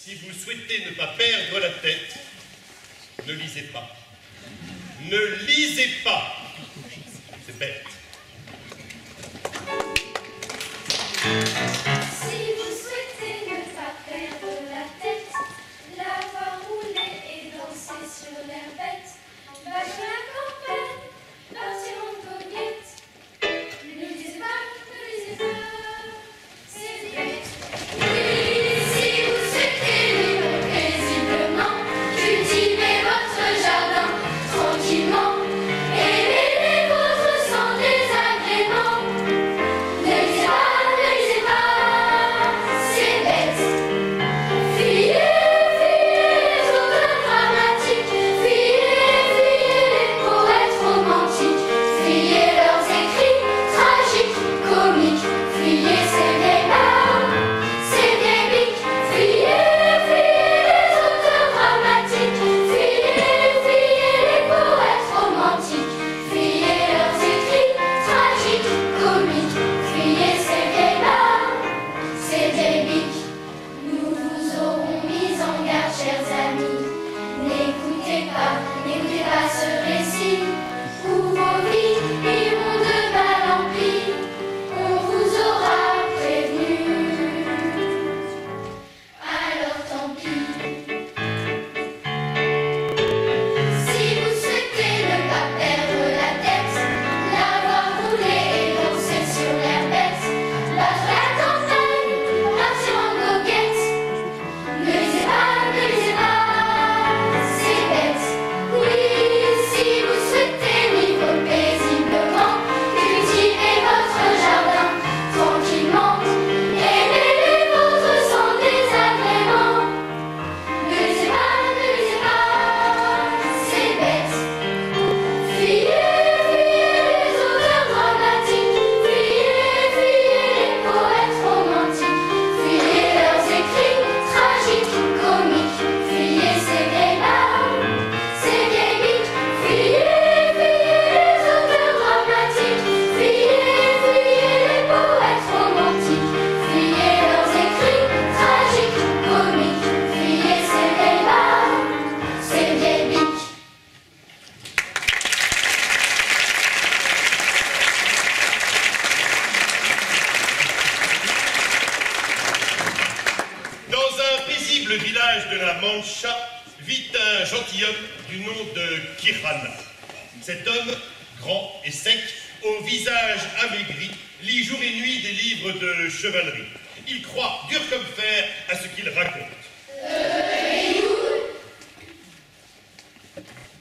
Si vous souhaitez ne pas perdre la tête, ne lisez pas. Ne lisez pas. C'est bête. Si vous souhaitez ne pas perdre la tête, la voir rouler et danser sur l'air bête, battre la campagne, partir en goguette. Ne lisez pas, c'est bête. Oui, si vous souhaitez vivre paisiblement, cultivez votre jardin tranquillement, aimez les vôtres sans désagrément. Ne lisez pas, c'est bête. Fuyez les auteurs dramatiques, fuyez les poètes romantiques, fuyez leurs écrits tragiques, comiques, fuyez ces vieilles larmes, ces vieilles biques, fuyez les auteurs dramatiques, fuyez les poètes romantiques, fuyez leurs écrits tragiques, comiques, fuyez ces vieilles larmes, ces vieilles biques. Nous vous aurons mis en garde, chers amis. N'écoutez pas ce récit où vos vies iront de mal en pis. On vous aura prévenu. Alors tant pis. Si vous souhaitez ne pas perdre la tête, la voir rouler et danser sur l'air bête, battre la campagne, partir en goguette. Ne lisez pas, c'est bête. Oui, si vous souhaitez vivre paisiblement, cultivez votre jardin tranquillement, aimez les vôtres sans désagrément. Ne lisez pas, c'est bête. Fuyez les auteurs dramatiques, fuyez les poètes romantiques, fuyez leurs écrits tragiques, comiques, fuyez ces vieilles larmes, ces vieilles biques, fuyez les auteurs dramatiques, fuyez les poètes romantiques, fuyez leurs écrits tragiques, comiques, fuyez ces vieilles larmes, ces vieilles biques. Dans un paisible village de la Mancha vit un gentilhomme du nom de Kirana. Cet homme, grand et sec, au visage amaigri, lit jour et nuit des livres de chevalerie. Il croit, dur comme fer, à ce qu'il raconte.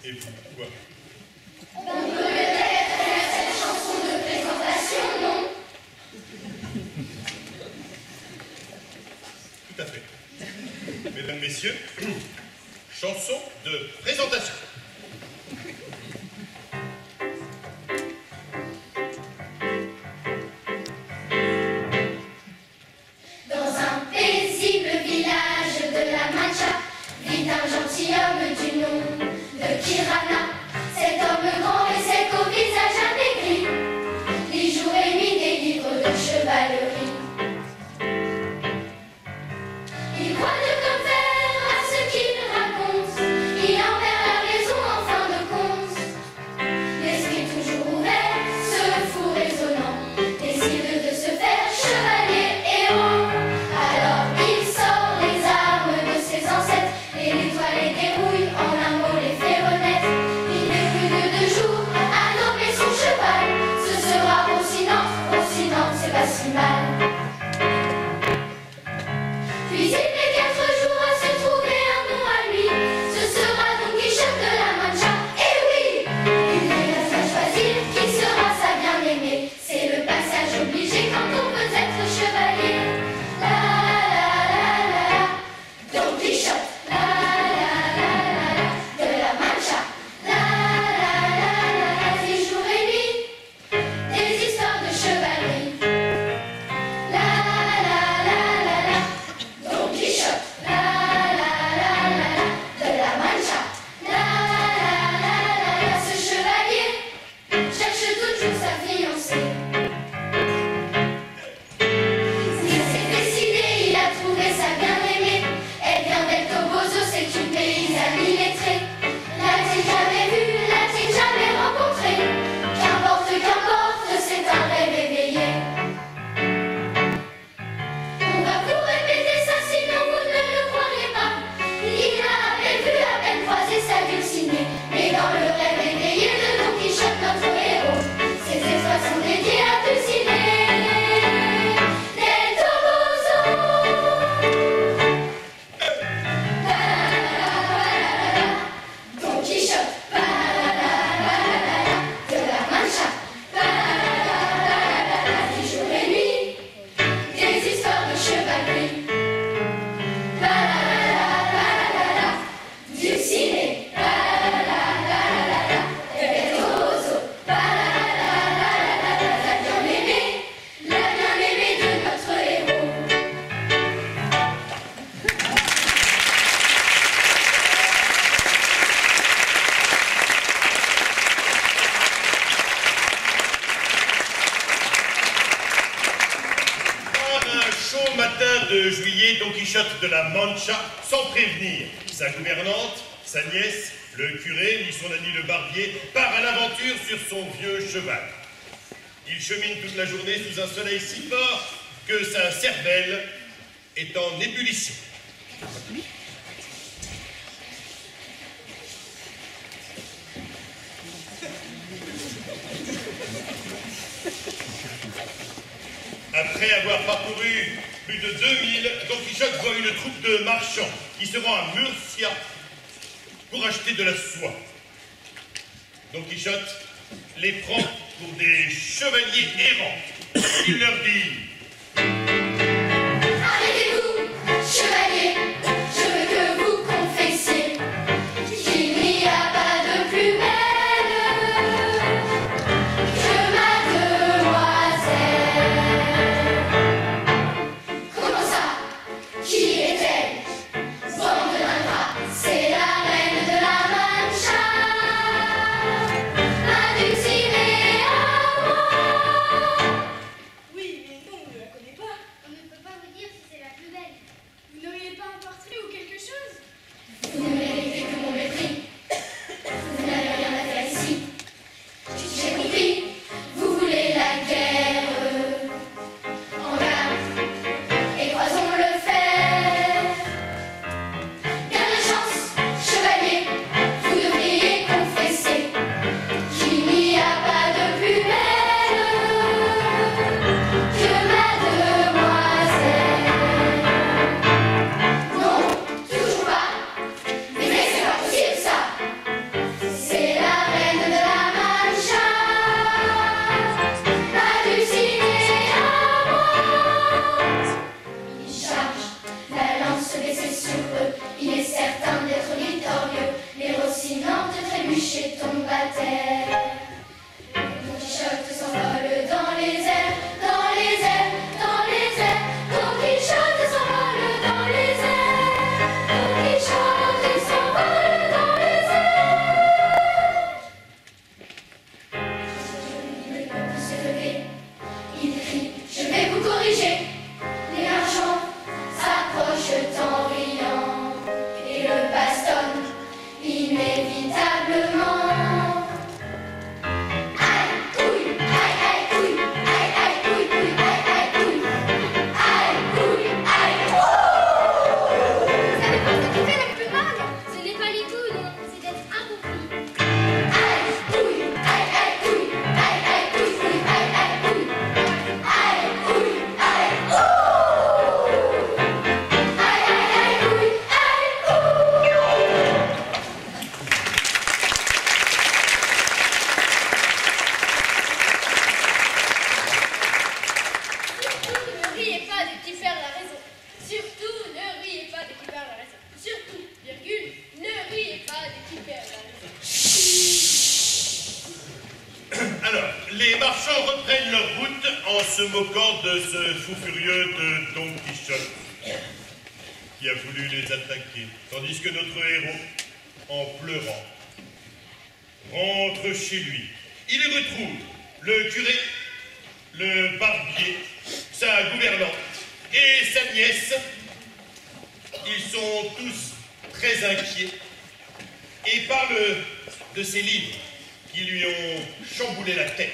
Et vous, quoi? On peut peut-être faire cette chanson de présentation, non? Tout à fait. Mesdames, Messieurs, chanson de présentation. Dans un paisible village de la Mancha vit un gentilhomme du nom de Kirana. Cet homme grand et sec au visage amaigri lit jour et nuit des livres de chevalerie. Il croit dur comme fer à ce qu'il raconte, il en perd la raison en fin de compte. L'esprit toujours ouvert, ce fou raisonnant décide de se faire chevalier errant. Alors il sort les armes de ses ancêtres et les toiles dérouillées. de juillet, Don Quichotte de la Mancha, sans prévenir sa gouvernante, sa nièce, le curé, ni son ami le barbier, part à l'aventure sur son vieux cheval. Il chemine toute la journée sous un soleil si fort que sa cervelle est en ébullition. Après avoir parcouru plus de 2000, Don Quichotte voit une troupe de marchands qui se rend à Murcia pour acheter de la soie. Don Quichotte les prend pour des chevaliers errants. Il leur dit: arrêtez-vous, chevalier, je veux que vous confessiez qu'il n'y a pas de plus belle que ma demoiselle. Comment ça? Qui est-elle? Bande d'ingrats, c'est la reine de la Mancha, ma Dulcinea. Oui, mais non, on ne la connaît pas. On ne peut pas vous dire si c'est la plus belle. Vous n'auriez pas un portrait ou quelque chose? Vous ne méritez que mon mépris. Vous n'avez rien à faire ici. J'ai compris. Vous voulez la guerre. En garde et croisons le fer. Bien de chance, chevalier, vous devriez confesser qu'il n'y a pas de plus belle que ma demoiselle. Non, toujours pas. Mais c'est pas possible ça. C'est la reine de la Mancha, ma Dulcinea. Il charge la lance baissée sur eux. Il est certain d'être victorieux. Les Rossinantes trébuchées tombent à terre. Don Quichotte s'envole dans les airs, dans les airs, dans les airs. Don Quichotte s'envole dans les airs. Don Quichotte s'envole dans les airs. Il ne peut plus se lever. Il crie: je vais vous corriger. Les marchands s'approchent en riant et le bastonnent inévitablement. Aïe, couille, aïe, aïe, couille, aïe, aïe, couille, couille, aïe, aïe, couille, aïe, couille, aïe, Vous savez pas ce qui fait la plus mal? Ce n'est pas les couilles, non, c'est d'être incompris. aïe, couille, aïe, aïe, couille, aïe, aïe, couille, couille, aïe, aïe, couille, aïe, couille, aïe, aïe, aïe, aïe, couille, aïe, Surtout, ne riez pas de qui perd la raison. Surtout, ne riez pas de qui perd la raison. Surtout, virgule, ne riez pas de qui perd la raison. Alors, les marchands reprennent leur route en se moquant de ce fou furieux de Don Quichotte qui a voulu les attaquer, tandis que notre héros, en pleurant, rentre chez lui. Il y retrouve le curé, le barbier, sa gouvernante et sa nièce. Ils sont tous très inquiets et parlent de ces livres qui lui ont chamboulé la tête.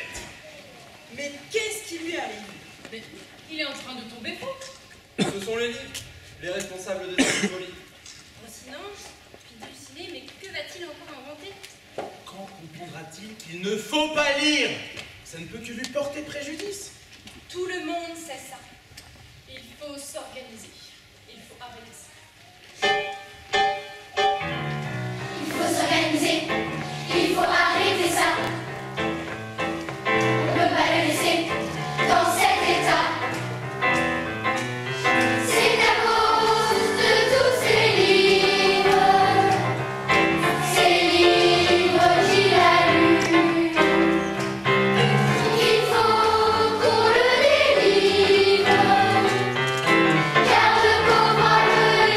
Mais qu'est-ce qui lui arrive? Mais il est en train de tomber fou. Ce sont les livres, les responsables de cette folie. Rocinante, puis Dulcinée, mais que va-t-il encore inventer? Quand comprendra-t-il qu'il ne faut pas lire? Ça ne peut que lui porter préjudice. Tout le monde sait ça. Il faut s'organiser. Il faut arrêter ça. il faut s'organiser, il faut arrêter ça. On ne peut pas le laisser dans cet état. C'est à cause de tous ces livres qu'il a lus, qu'il faut qu'on le délivre, car le pauvre homme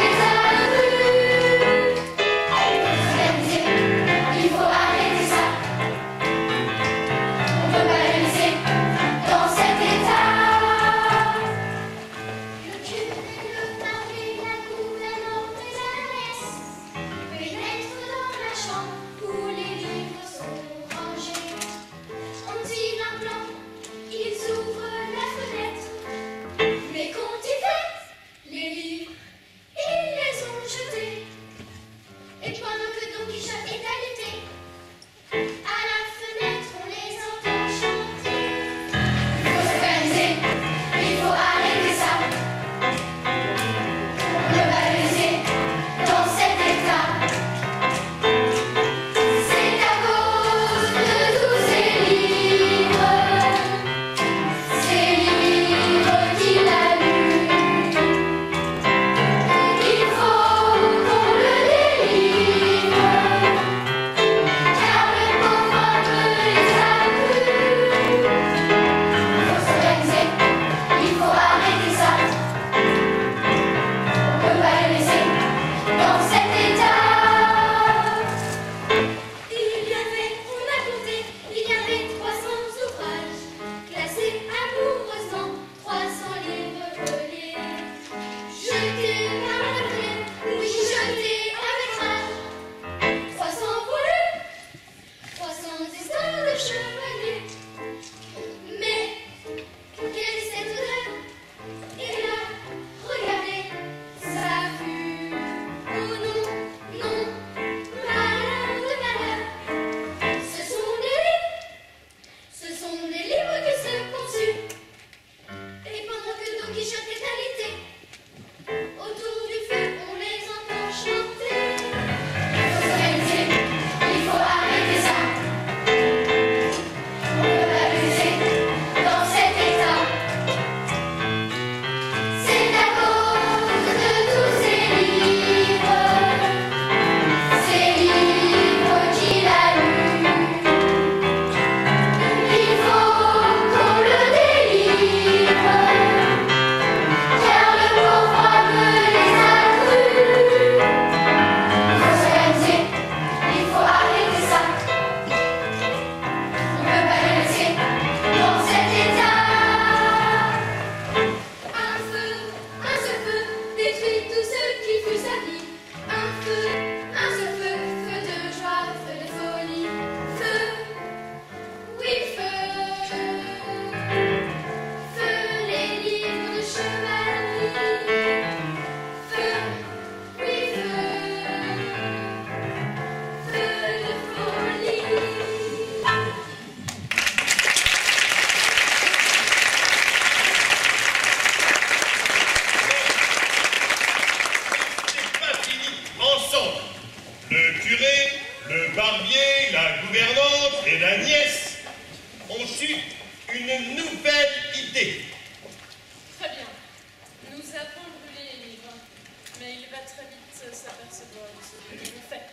va très vite s'apercevoir de ce que nous avons fait.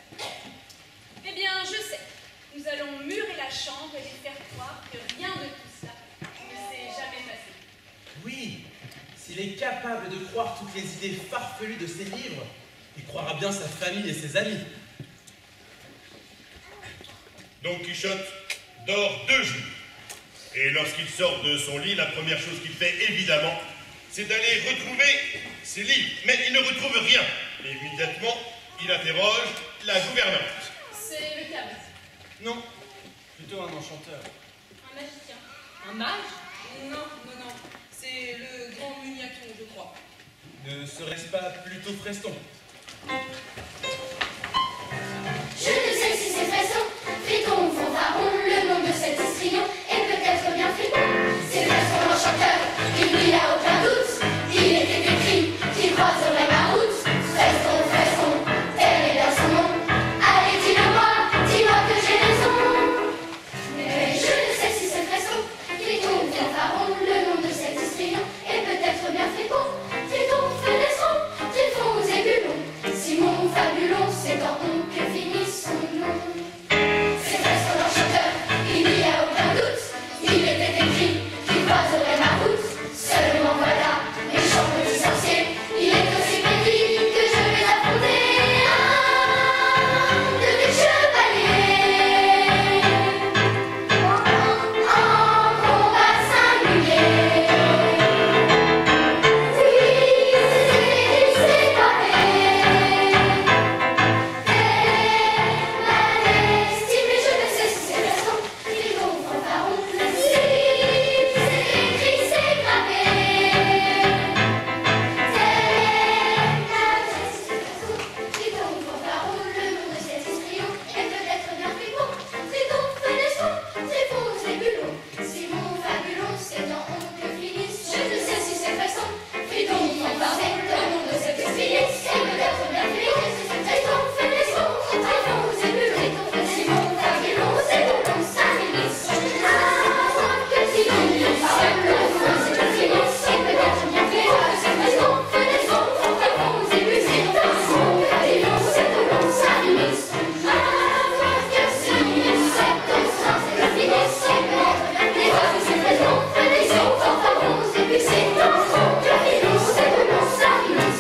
Eh bien, je sais. Nous allons murer la chambre et les faire croire que rien de tout cela ne s'est jamais passé. Oui, s'il est capable de croire toutes les idées farfelues de ses livres, il croira bien sa famille et ses amis. Don Quichotte dort 2 jours. Et lorsqu'il sort de son lit, la première chose qu'il fait, évidemment, c'est d'aller retrouver ses livres. Mais il ne retrouve rien. Et immédiatement, il interroge la gouvernante. C'est le cas. Non, plutôt un enchanteur. Un magicien. Un mage? Non. C'est le grand Muniaton, je crois. Ne serait-ce pas plutôt Freston? Je ne sais si c'est Freston, Friton ou Fanfaron, le nom de cet histrion est peut-être bien Friton. C'est Freston l'enchanteur, il n'y a aucun doute. Il était écrit qu'il croiserait ma route. Freston, tel est bien son nom. Allez, dis-moi que j'ai raison. Mais je ne sais si c'est Freston, Friton ou Fanfaron, le nom de cet histrion est peut-être bien Friton. Friton, Fenestron, Trifon ou Zébulon. Simon, Fabulon, c'est en on que finit son nom. C'est Freston l'enchanteur, il n'y a aucun doute. Il était écrit qu'il croiserait ma route. Seulement voilà, méchant petit sorcier, il est aussi petit que je vais affronter un de mes chevaliers en combat singulier. Oui, c'est pareil. Ma destinée, mais je ne sais si c'est Freston, Friton ou Fanfaron. Si c'est écrit, c'est gravé. Friton ou Fanfaron, le nom de cet histrion est peut-être bien Friton. Friton, Fenestron, Trifon ou Zébulon. Simon, Fabulon, c'est en on que finit. Je ne sais si c'est Freston, Friton ou Fanfaron, le nom de cet histrion est peut-être bien Friton. Triston, Fenestron, Trifon ou Zébulon. Simon, Fabulon, c'est en on ça finit. Que si l'on n'y parle, le nom de cet histrion est peut-être bien Friton. Triston, Fenestron, Trifon ou Zébulon. Simon, Fabulon, c'est en on ça finit. Que si cette sens est finie, c'est peut-être bien Friton. Triston, Fenestron, Trifon ou Zébulon. Simon, Fabulon, c'est en on ça finit.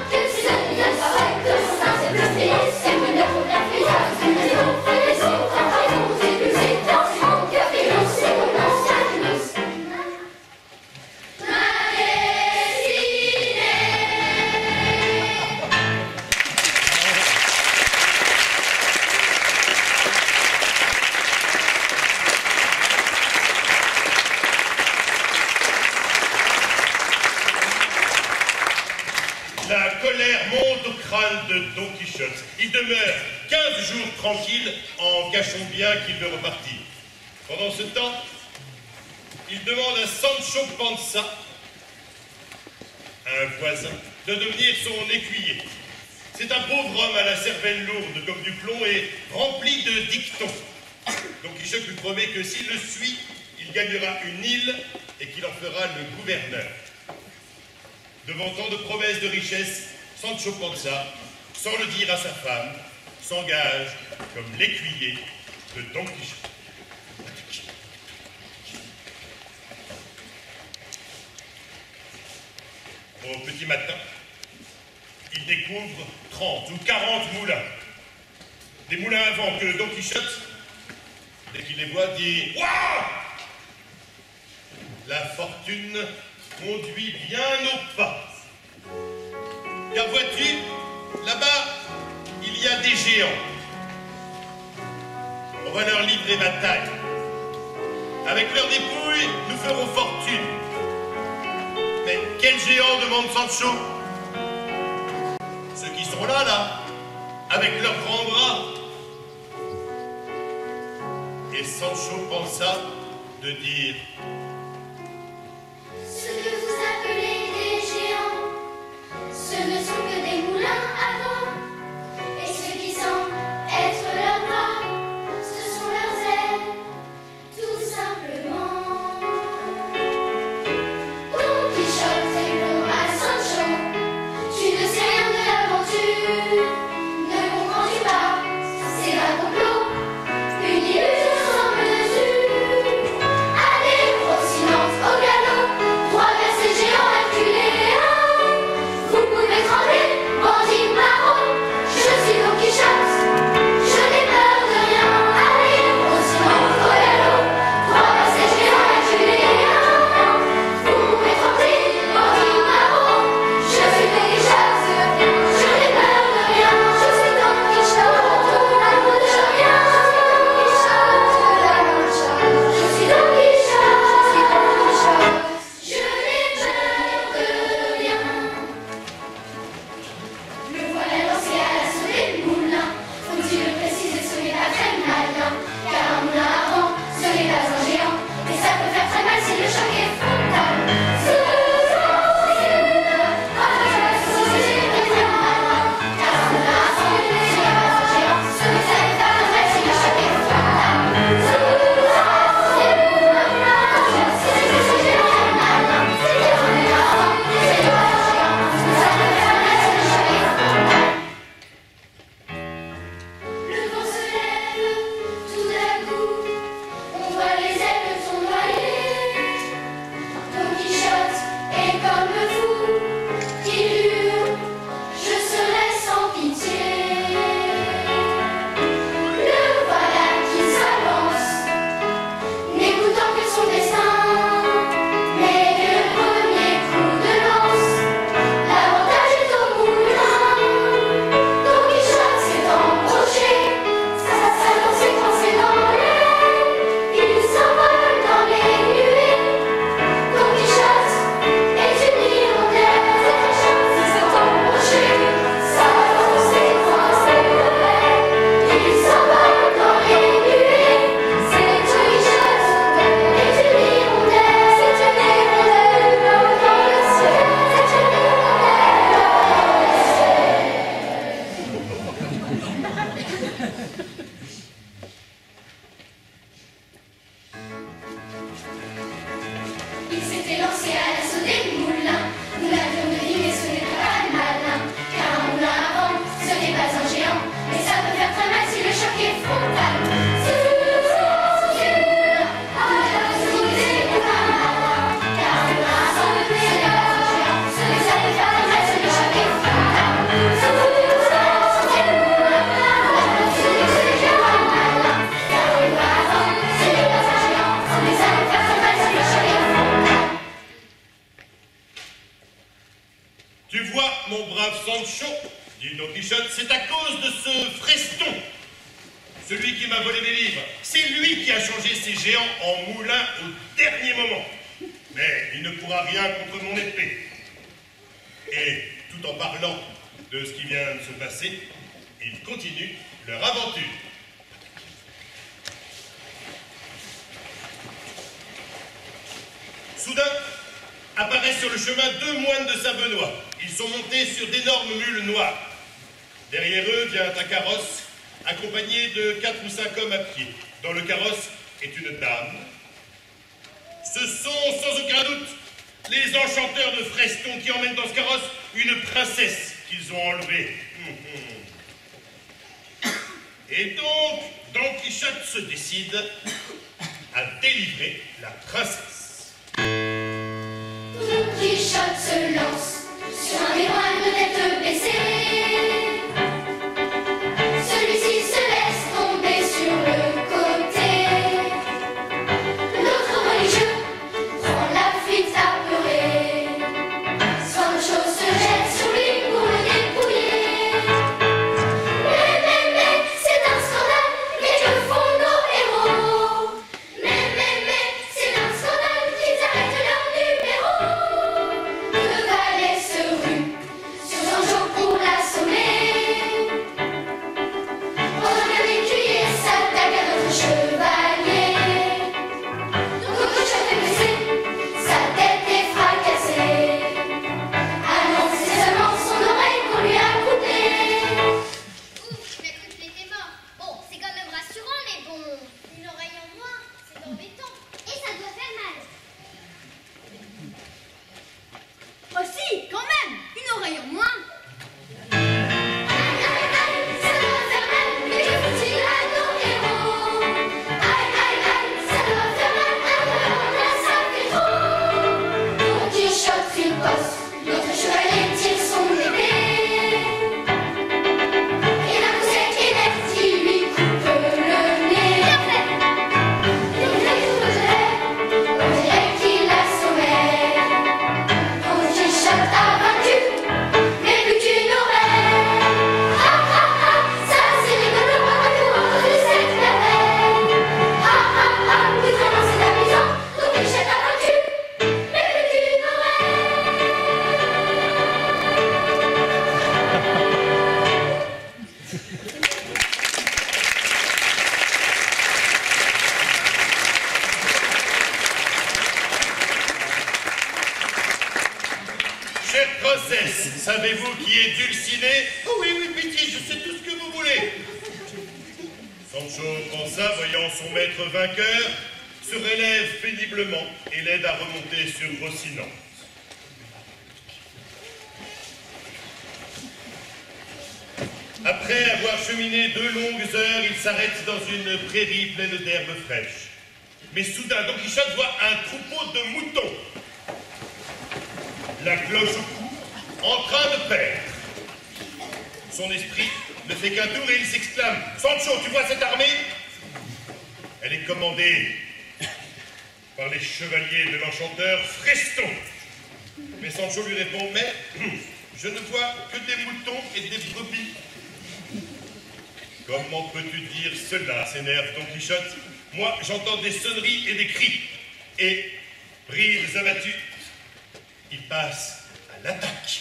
Que si cette sens est finie, c'est peut-être bien Friton. Triston, Fenestron, Trifon ou Zébulon. Simon, Fabulon, c'est en on ça finit. Ma destinée. La colère monte au crâne de Don Quichotte. Il demeure 15 jours tranquille en cachant bien qu'il veut repartir. Pendant ce temps, il demande à Sancho Panza, un voisin, de devenir son écuyer. C'est un pauvre homme à la cervelle lourde comme du plomb et rempli de dictons. Don Quichotte lui promet que s'il le suit, il gagnera une île et qu'il en fera le gouverneur. Devant tant de promesses de richesse, Sancho Panza, sans le dire à sa femme, s'engage comme l'écuyer de Don Quichotte. Au petit matin, il découvre 30 ou 40 moulins. Des moulins à vent que Don Quichotte, dès qu'il les voit, dit « Waouh !» La fortune conduit bien au pas. Car vois-tu, là-bas, il y a des géants. On va leur livrer bataille. Avec leurs dépouilles, nous ferons fortune. Mais quels géants demande Sancho? Ceux qui sont là, avec leurs grands bras. Et Sancho pensa de dire: Ce que vous appelez des géants, ce ne sont que des moulins à vent. Et ce qui semble être leurs bras, ce sont leurs ailes, tout simplement. Don Quichotte répond à Sancho: tu ne sais vois, mon brave Sancho, dit Don Quichotte, c'est à cause de ce Freston, celui qui m'a volé mes livres. C'est lui qui a changé ces géants en moulins au dernier moment. Mais il ne pourra rien contre mon épée. Et tout en parlant de ce qui vient de se passer, ils continuent leur aventure. Soudain, apparaissent sur le chemin 2 moines de Saint-Benoît. Ils sont montés sur d'énormes mules noires. Derrière eux vient un carrosse, accompagné de 4 ou 5 hommes à pied. Dans le carrosse est une dame. Ce sont, sans aucun doute, les enchanteurs de Freston qui emmènent dans ce carrosse une princesse qu'ils ont enlevée. Et donc, Don Quichotte se décide à délivrer la princesse. Don Quichotte se lance sur un des moines de tête baissée. Celui-ci se laisse tomber sur le côté. L'autre religieux prend la fuite apeurée. Sancho se jette sur lui pour le dépouiller. Mais, c'est un scandale, mais que font nos héros? Mais, c'est un scandale qu'ils arrêtent leur numéro. Le valet se rue sur Sancho pour l'assommer. Pendant qu'un écuyer s'attaque à notre chevalier. Don Quichotte est blessé, sa tête est fracassée. Alors c'est seulement son oreille qu'on lui a coupée. Ouf, j'ai cru que j'étais mort. Bon, c'est quand même rassurant, mais bon, une oreille en moins, c'est embêtant. Et ça doit faire mal. Oh si, quand même, une oreille en moins. Aïe, aïe, aïe, ça doit faire mal, mais que faut-il à nos héros? Aïe, aïe, aïe, ça doit faire mal, un peu là, ça fait trop. Don Quichotte riposte, notre chevalier tire son épée. Et d'un coup sec et net, il lui coupe le nez. Bien fait. Et il a tout le gelé, on dirait qu'il l'assommait. Don Quichotte a vaincu, mais plus qu'une oreille. Ah ah ah, ça c'est rigolo, pas nous en cause de cette merveille. Ah ah ah, oui vraiment c'est amusant, Don Quichotte a vaincu, mais plus qu'une oreille. Chère princesse, savez-vous qui est Dulcinée? Oh oui, pitié, je sais tout ce que vous voulez. Sancho pensa, voyant son maître vainqueur, se relève péniblement et l'aide à remonter sur Rocinante. Après avoir cheminé 2 longues heures, il s'arrête dans une prairie pleine d'herbes fraîches. Mais soudain, Don Quichotte voit un troupeau de moutons. La cloche au cou, en train de paître. Son esprit ne fait qu'un tour et il s'exclame: Sancho, tu vois cette armée? Elle est commandée par les chevaliers de l'enchanteur Freston. Mais Sancho lui répond: mais je ne vois que des moutons et des brebis. Comment peux-tu dire cela? S'énerve Don Quichotte. Moi, j'entends des sonneries et des cris. Et, brides abattus, il passe à l'attaque.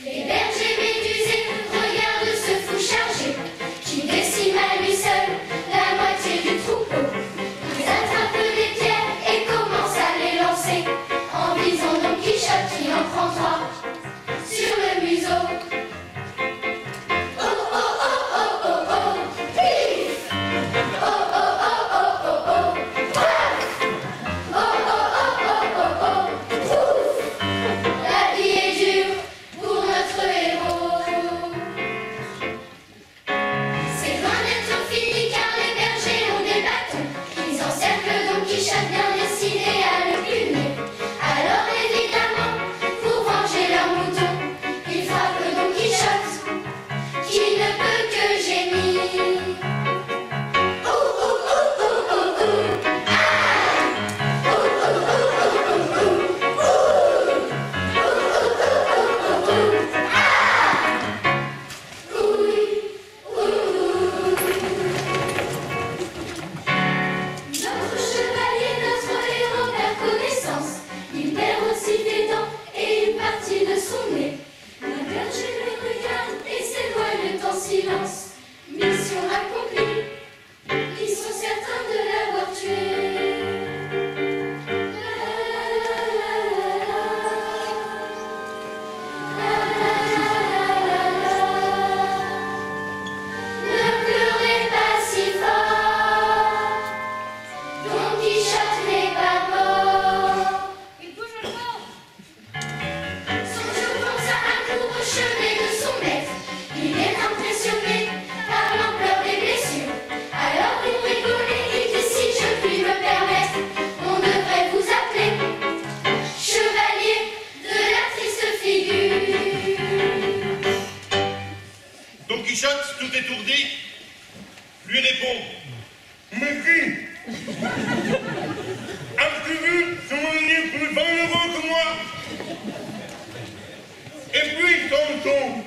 Les bergers médusés regardent ce fou chargé qui décime à lui seul la moitié du troupeau. Ils attrapent des pierres et commencent à les lancer en visant Don Quichotte. tout étourdi, lui répond: mais qui? As-tu vu ce meunier plus valeureux que moi? Et puis, Samson.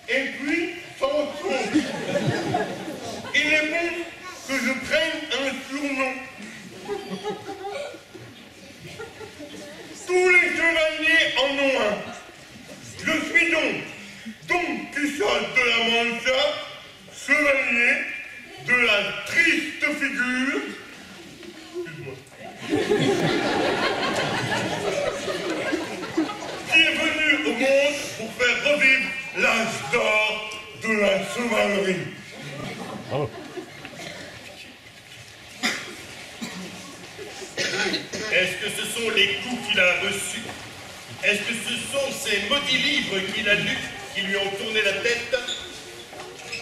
Et puis, Samson. Il répond que je prenne un surnom. Tous les chevaliers en ont un. Je suis donc Don Quichotte de la Mancha, chevalier de la triste figure. Excuse-moi. Qui est venu au monde pour faire revivre l'âge d'or de la chevalerie. Bravo. Est-ce que ce sont les coups qu'il a reçus? Est-ce que ce sont ces maudits livres qu'il a lus qui lui ont tourné la tête?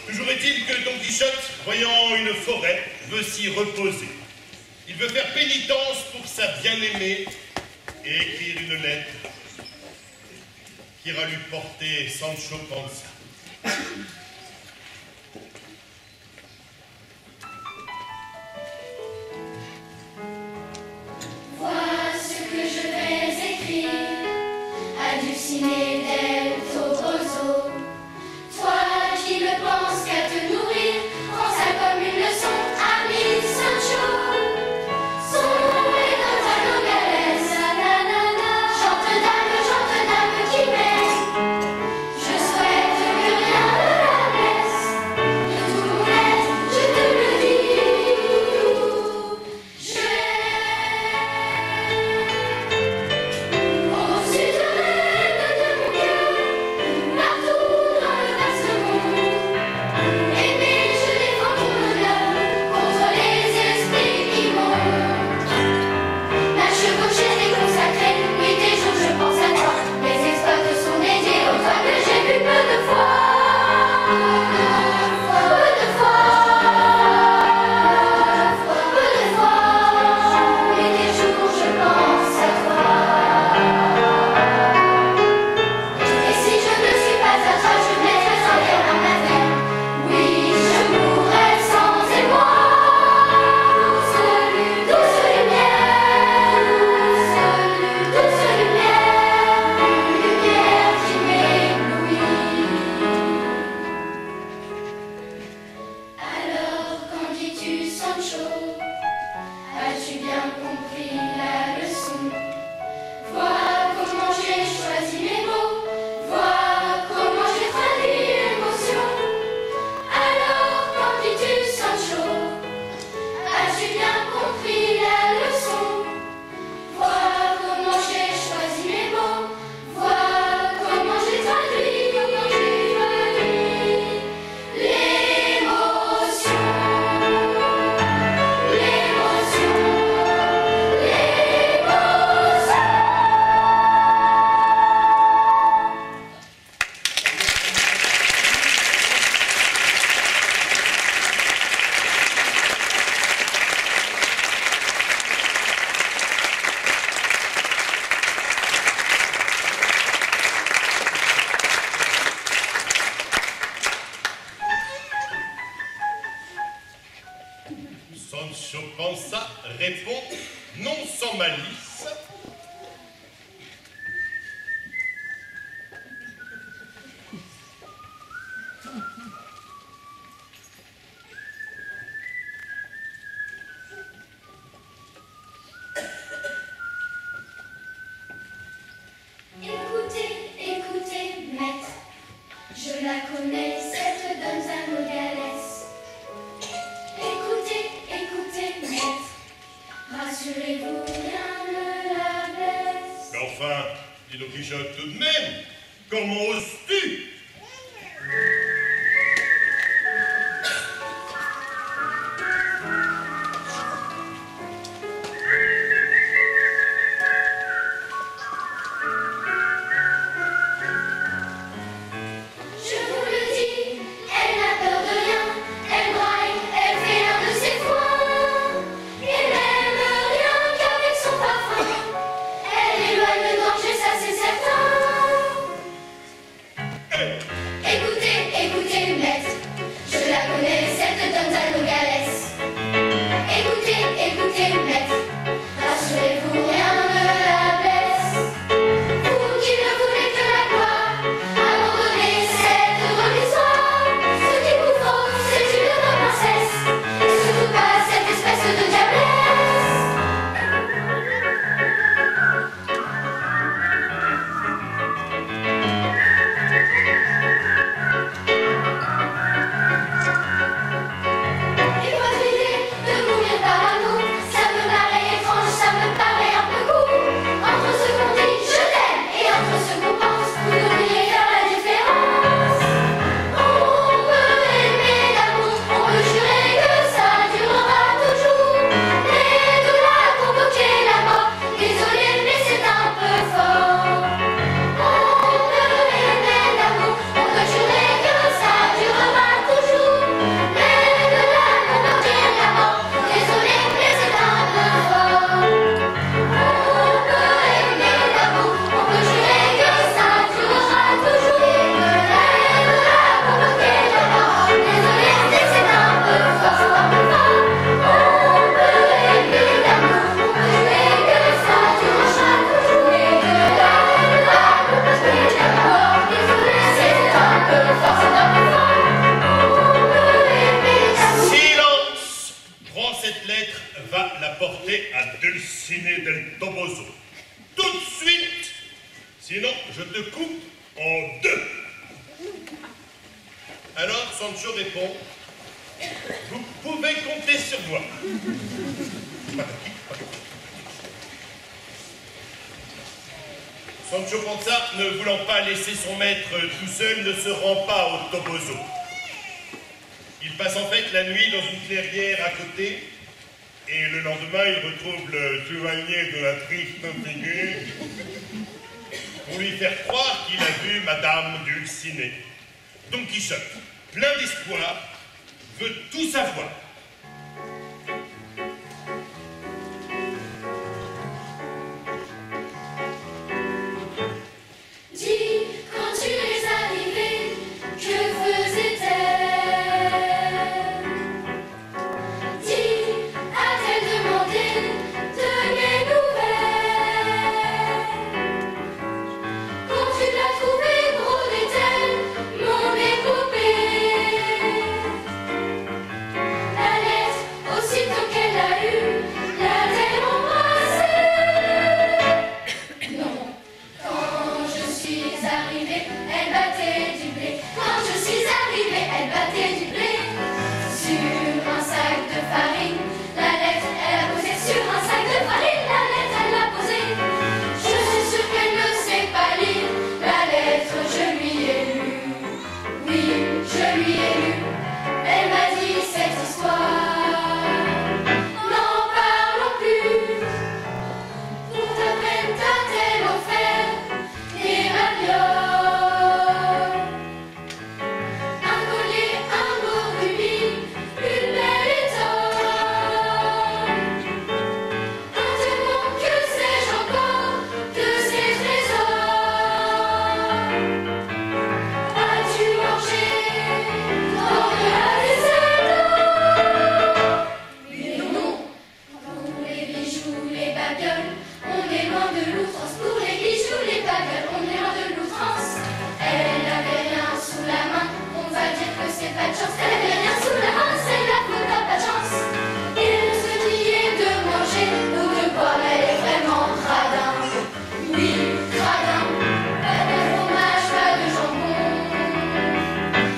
Toujours est-il que Don Quichotte, voyant une forêt, veut s'y reposer. Il veut faire pénitence pour sa bien-aimée et écrire une lettre qui ira lui porter Sancho Panza. Vois ce que je vais écrire à Dulcinée del Toboso. Toi qui ne penses qu'à te nourrir, prends ça comme une leçon, ami Sancho. Son nom est dans ta Nogales, chante dame qui m'aime. Je souhaite que rien ne la blesse, de tout mon être, je te le dis. Je au sud de mon cœur, partout dans le vaste monde, aimé, je défends ton honneur contre les esprits immondes. Ma chevauchée est consacrée, nuit et jour je pense à toi. Mes exploits te sont dédiés aux toi que j'ai vu peu de fois. Peu de fois. Nuit et jour je pense à toi. Et si je ne suis pas à toi, je mettrai un cœur dans ma veine. Oui, je mourrai sans émoi. Douce lumière, lumière qui m'éblouit. Alors, qu'en dis-tu, Sancho? As-tu bien compris la leçon? Vois comment j'ai choisi mes mots, vois comment j'ai traduit l'émotion. Alors, qu'en dis-tu, Sancho? As-tu bien compris la leçon? Vois comment j'ai choisi mes mots, vois comment j'ai traduit l'émotion. L'émotion. Sancho Panza répond, non sans malice: Écoutez, écoutez, maître, je la connais, cette donne Nogales. Écoutez, écoutez, maître, rassurez-vous, rien ne la blesse. Mais enfin, dit Don Quichotte, tout de même, comment oses-tu? Je vous le dis, elle n'a peur de rien, elle braille, elle fait l'un de ses foins, et n'aime rien qu'avec son parfum, elle éloigne le danger, ça c'est certain. Sinon, je te coupe en deux. Alors, Sancho répond, vous pouvez compter sur moi. Sancho Panza, ne voulant pas laisser son maître tout seul, ne se rend pas au Toboso. Il passe en fait la nuit dans une clairière à côté, et le lendemain, il retrouve le chevalier de la triste figure pour lui faire croire qu'il a vu Madame Dulcinée. Don Quichotte, plein d'espoir, veut tout savoir. Dis, quand tu es arrivé, que faisait-elle? Dis, a-t-elle demandé de mes nouvelles? Quand tu l'as trouvée, brodait-elle mon épopée? La lettre, aussitôt qu'elle l'a eue, l'a-t-elle embrassée? Non. Quand je suis arrivée, elle battait du blé. Quand je suis arrivée, elle battait du blé. Sur un sac de farine, la lettre, elle a posé. Sur un sac de farine, la lettre, elle l'a posée. Je suis sûre qu'elle ne sait pas lire. La lettre, je lui ai lu. Oui, je lui ai lu. Elle m'a dit cette histoire. N'en parlons plus. Pour ta peine, t'a-t-elle offert des ravioles? Un collier, un beau rubis, une belle étole. Un diamant, que sais-je encore de ces trésors? As-tu mangé dans de la désert? Mais non, pour les bijoux, les babioles, on est loin de l'outrance. Pour les bijoux, les babioles, on est loin de l'outrance. Elle n'avait rien sous la main, on va dire que c'est pas de chance. Elle avait rien sous la main, c'est la faute à pas de chance. Et ce qui est de manger ou de boire, elle est vraiment radin. Oui, radin. Pas de fromage, pas de jambon.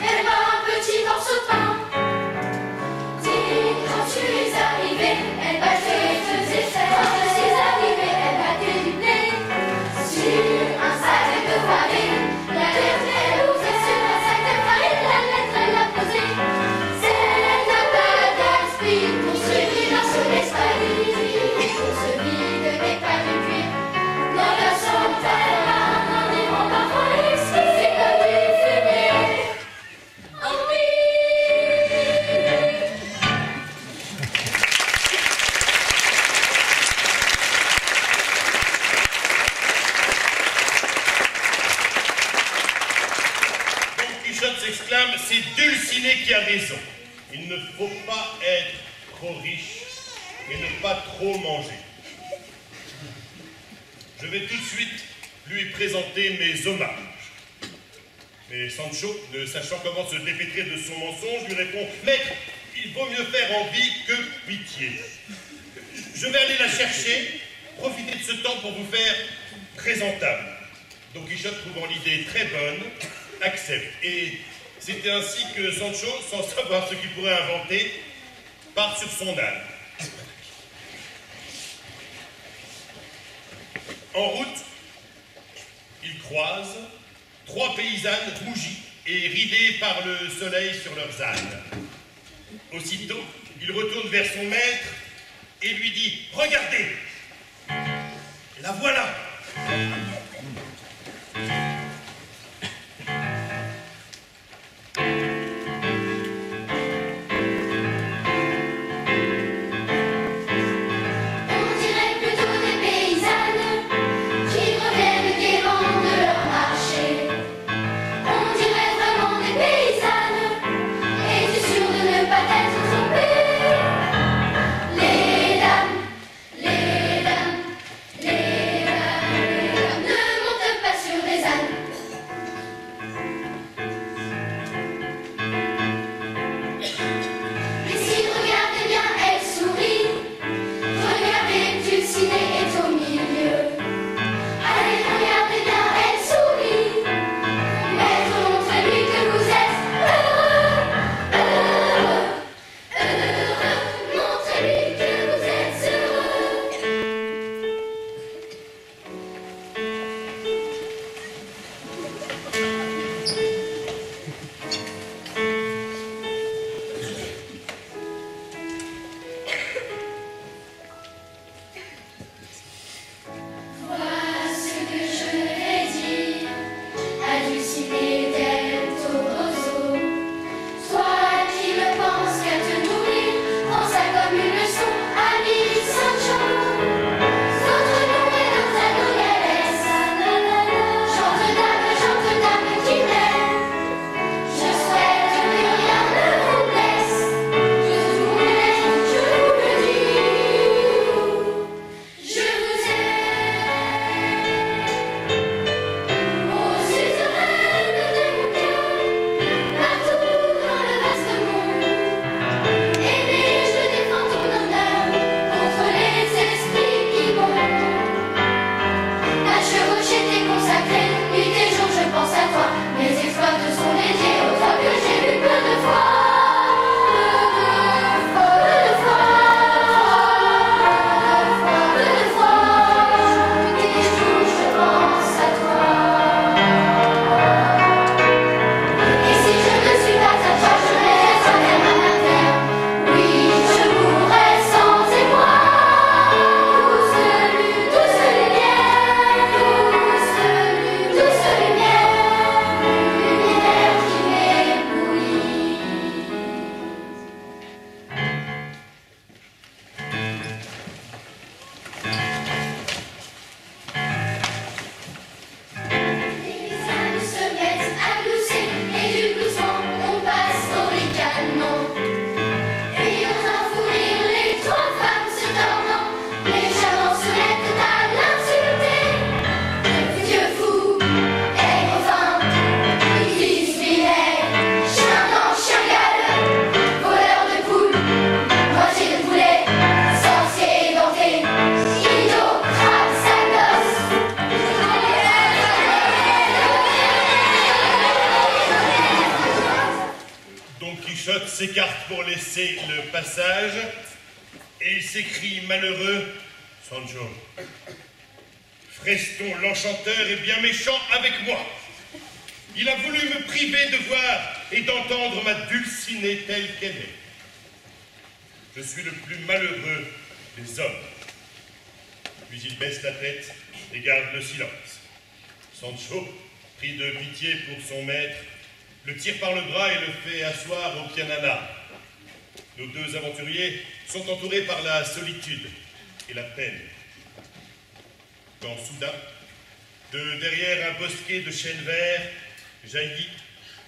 Elle bat un petit morceau de pain. Dis, quand tu es arrivé, elle battait de essais. Quand je suis arrivée, elle battait du blé. Sur un sac de farine, la lettre, elle ouvrait. Sur un sac de farine, la lettre, elle l'a posée. C'est n'a pas d'esprit pour se vider sous l'esprit. Pour se vide n'est pas du cuir. Dans la chambre, t'as pas un aimant parfois exquis. C'est comme du fumier. Oh oui! Don Quichotte s'exclame, c'est Dulcinée qui a raison. Il ne faut pas être trop riche et ne pas trop manger. Je vais tout de suite lui présenter mes hommages. Mais Sancho, ne sachant comment se dépêtrer de son mensonge, lui répond, maître, il vaut mieux faire envie que pitié. Je vais aller la chercher, profiter de ce temps pour vous faire présentable. Don Quichotte, trouvant l'idée très bonne, accepte. Et c'était ainsi que Sancho, sans savoir ce qu'il pourrait inventer, part sur son âne. En route, il croise 3 paysannes rougies et ridées par le soleil sur leurs ânes. Aussitôt, il retourne vers son maître et lui dit « Regardez, la voilà !» On dirait plutôt des paysannes qui reviennent gaiement de leur marché. On dirait vraiment des paysannes. Es-tu sûr de ne pas t'être trompé? Les dames, les dames, les dames, les dames. s'écarte pour laisser le passage et il s'écrie malheureux, Sancho, Freston l'enchanteur est bien méchant avec moi. Il a voulu me priver de voir et d'entendre ma Dulcinée telle qu'elle est. Je suis le plus malheureux des hommes. Puis il baisse la tête et garde le silence. Sancho, pris de pitié pour son maître, le tire par le bras et le fait asseoir au pianana. Nos deux aventuriers sont entourés par la solitude et la peine. Quand soudain, de derrière un bosquet de chênes verts, jaillit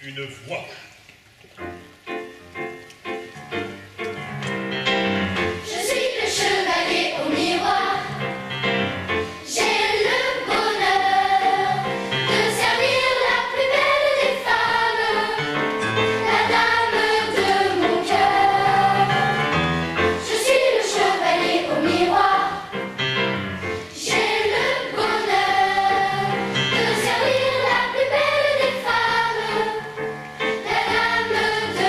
une voix. Je suis le chevalier au miroir. J'ai le bonheur de servir la plus belle des femmes, la dame de mon cœur. Je suis le chevalier au miroir. J'ai le bonheur de servir la plus belle des femmes, la dame de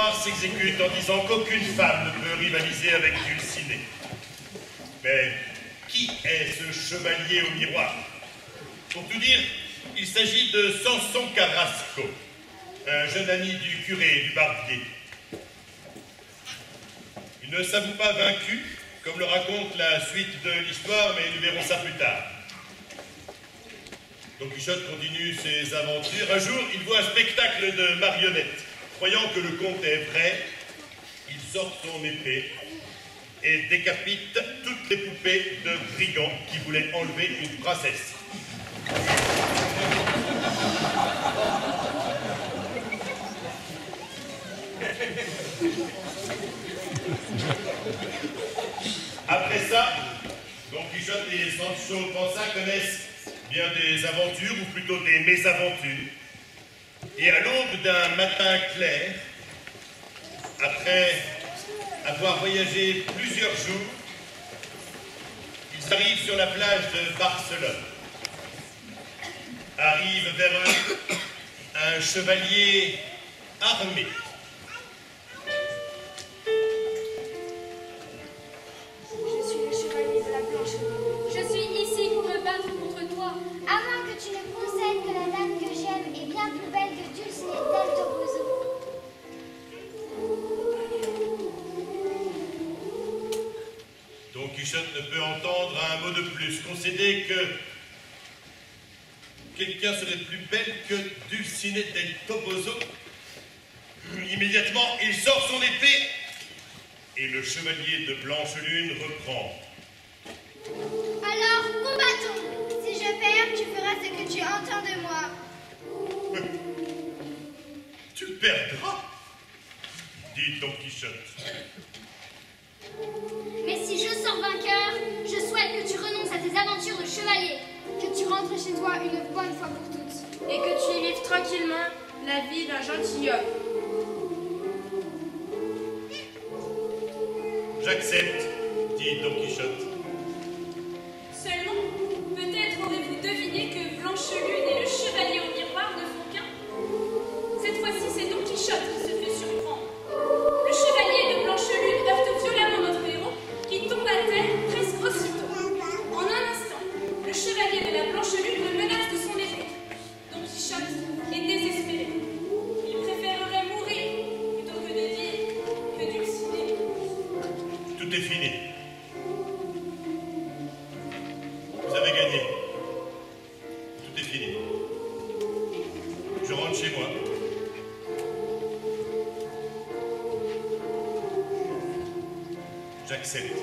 miroir s'exécute en disant qu'aucune femme ne peut rivaliser avec Dulcinée. Mais qui est ce chevalier au miroir? Pour tout dire, il s'agit de Samson Carrasco, un jeune ami du curé et du barbier. Il ne s'avoue pas vaincu, comme le raconte la suite de l'histoire, mais nous verrons ça plus tard. Don Quichotte continue ses aventures. Un jour, il voit un spectacle de marionnettes. Croyant que le conte est vrai, il sort son épée et décapite toutes les poupées de brigands qui voulaient enlever une princesse. Après ça, Don Quichotte et Sancho Panza connaissent bien des aventures, ou plutôt des mésaventures. Et à l'aube d'un matin clair, après avoir voyagé plusieurs jours, ils arrivent sur la plage de Barcelone. Arrive vers eux un chevalier armé. Je suis le chevalier de la Blanche. Je suis ici pour me battre contre toi. À moins que tu ne concèdes que la dame que j'aime est bien plus belle que Dulcinée del Toboso. Don Quichotte ne peut entendre un mot de plus, concéder que quelqu'un serait plus belle que Dulcinée del Toboso. Immédiatement, il sort son épée et le chevalier de Blanche-Lune reprend. Alors, combattons. Si je perds, tu feras ce que tu entends de moi. Tu perdras, dit Don Quichotte. Mais si je sors vainqueur, je souhaite que tu renonces à tes aventures de chevalier. Que tu rentres chez toi une bonne fois pour toutes. Et que tu y vives tranquillement la vie d'un gentilhomme. J'accepte, dit Don Quichotte. Seulement, peut-être aurez-vous deviné que Blanche-Lune et le chevalier au miroir ne font qu'un. Cette fois-ci, c'est Don Quichotte qui se fait surprendre. Le chevalier de Blanche-Lune heurte violemment notre héros, qui tombe à terre presque aussitôt. En un instant, le chevalier de la Blanche-Lune le menace de son épée. Don Quichotte est désespéré. Il préférerait mourir plutôt que de dire que Dulcinée. Tout est fini. Vous avez gagné. Tout est fini. Je rentre chez moi. J'accepte.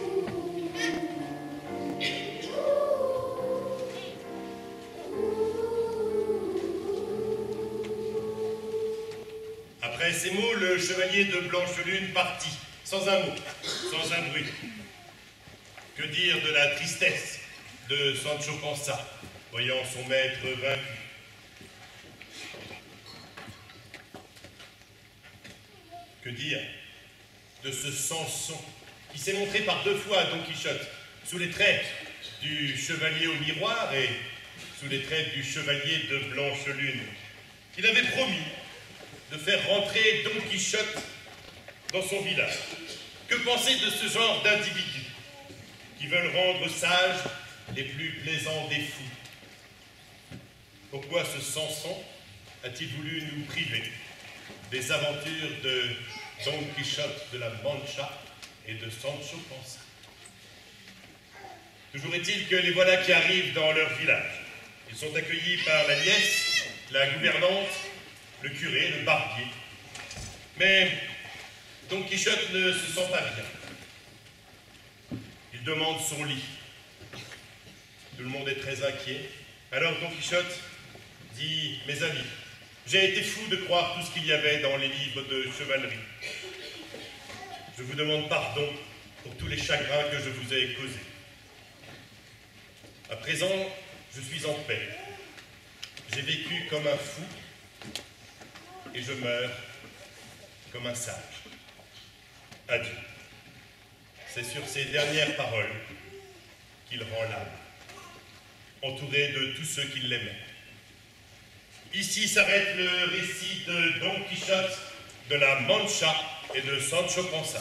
Après ces mots, le chevalier de Blanche-Lune partit, sans un mot, sans un bruit. Que dire de la tristesse de Sancho Panza, voyant son maître vaincu? Que dire de ce Samson qui s'est montré par 2 fois à Don Quichotte, sous les traits du chevalier au miroir et sous les traits du chevalier de Blanche-Lune? Il avait promis de faire rentrer Don Quichotte dans son village. Que penser de ce genre d'individus qui veulent rendre sages les plus plaisants des fous? Pourquoi ce Samson a-t-il voulu nous priver des aventures de Don Quichotte de la Mancha et de Sancho Panza? Toujours est-il que les voilà qui arrivent dans leur village. Ils sont accueillis par la nièce, la gouvernante, le curé, le barbier. Mais Don Quichotte ne se sent pas bien. Il demande son lit. Tout le monde est très inquiet. Alors Don Quichotte dit: mes amis, j'ai été fou de croire tout ce qu'il y avait dans les livres de chevalerie. Je vous demande pardon pour tous les chagrins que je vous ai causés. À présent, je suis en paix. J'ai vécu comme un fou et je meurs comme un sage. Adieu. C'est sur ces dernières paroles qu'il rend l'âme, entouré de tous ceux qui l'aimaient. Ici s'arrête le récit de Don Quichotte de la Mancha et de Sancho Panza.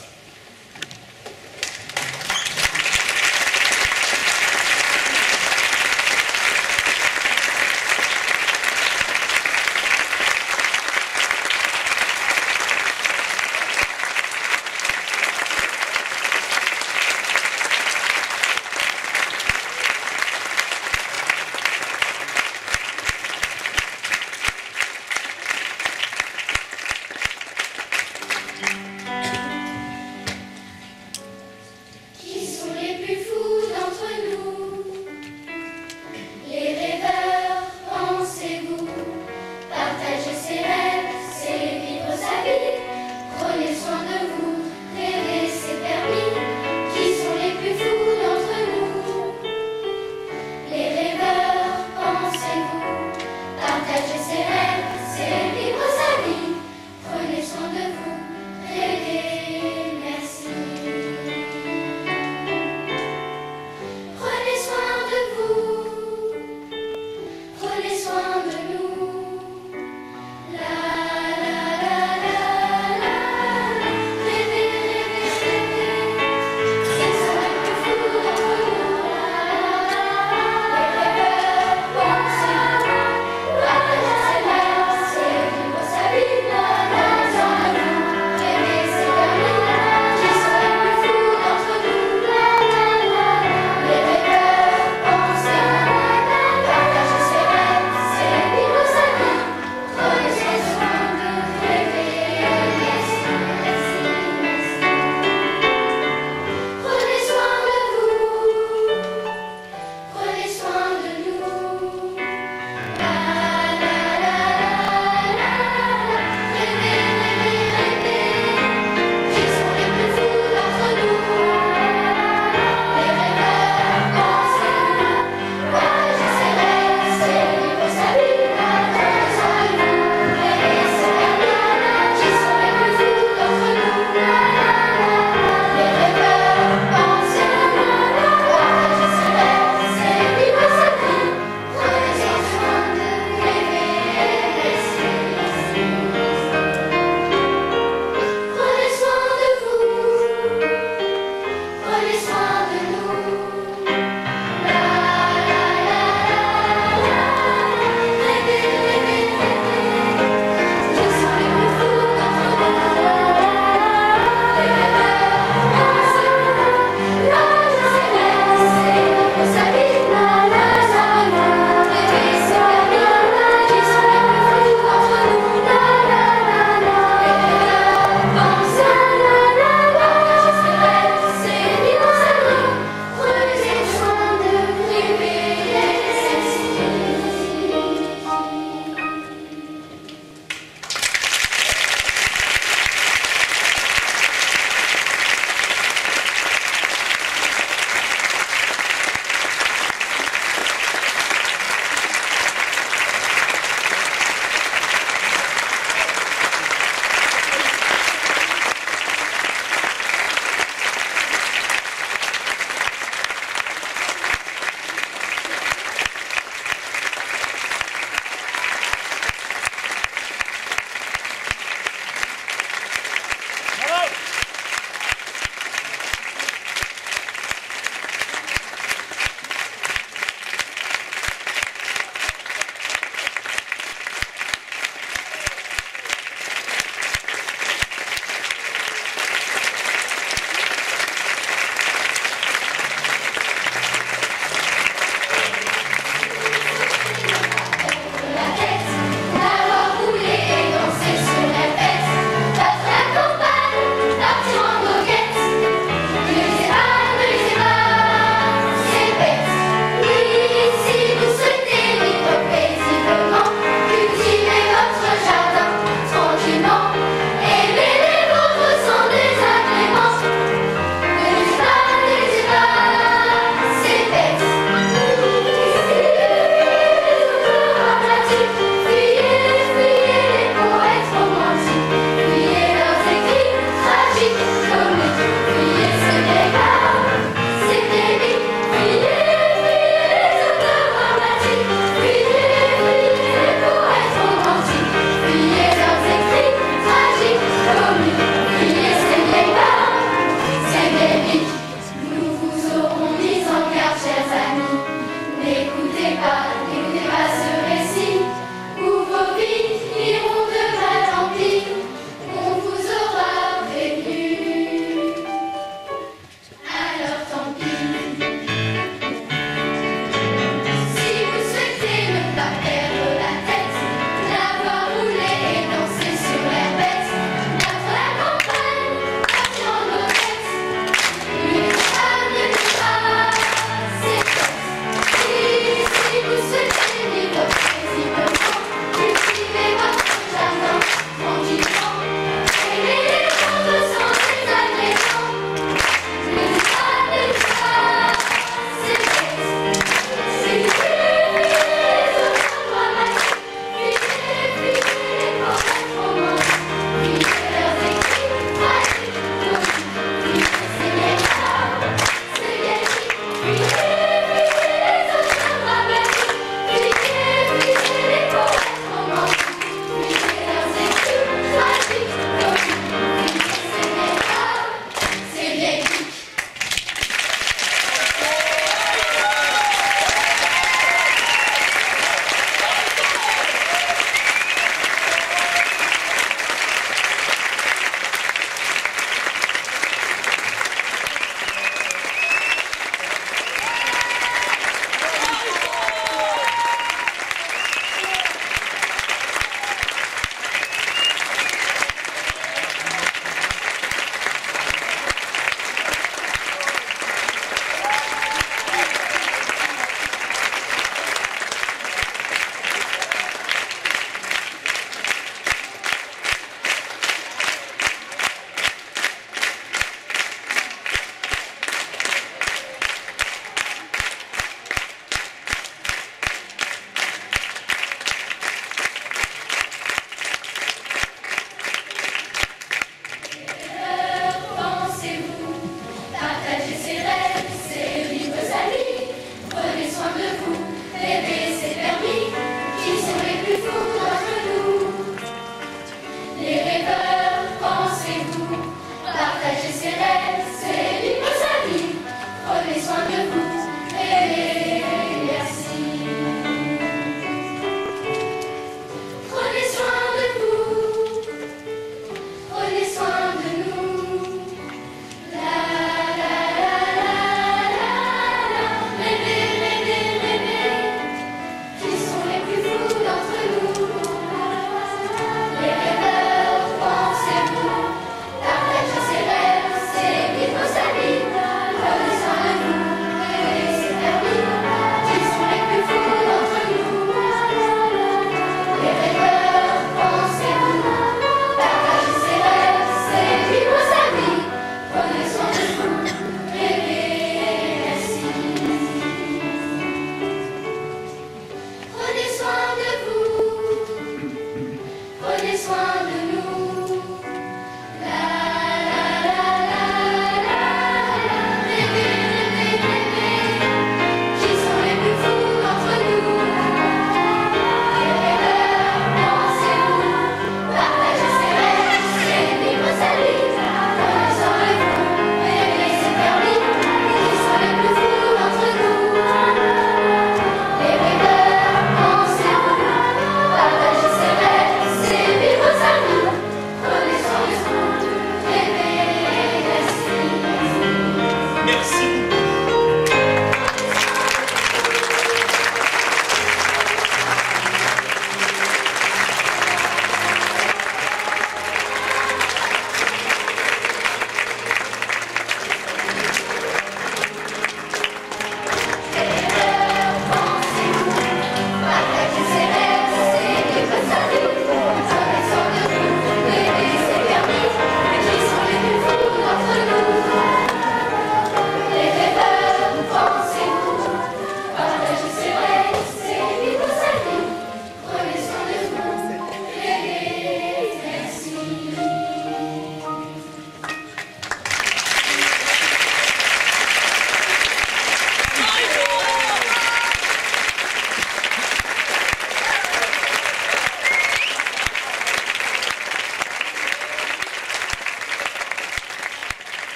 plus fou.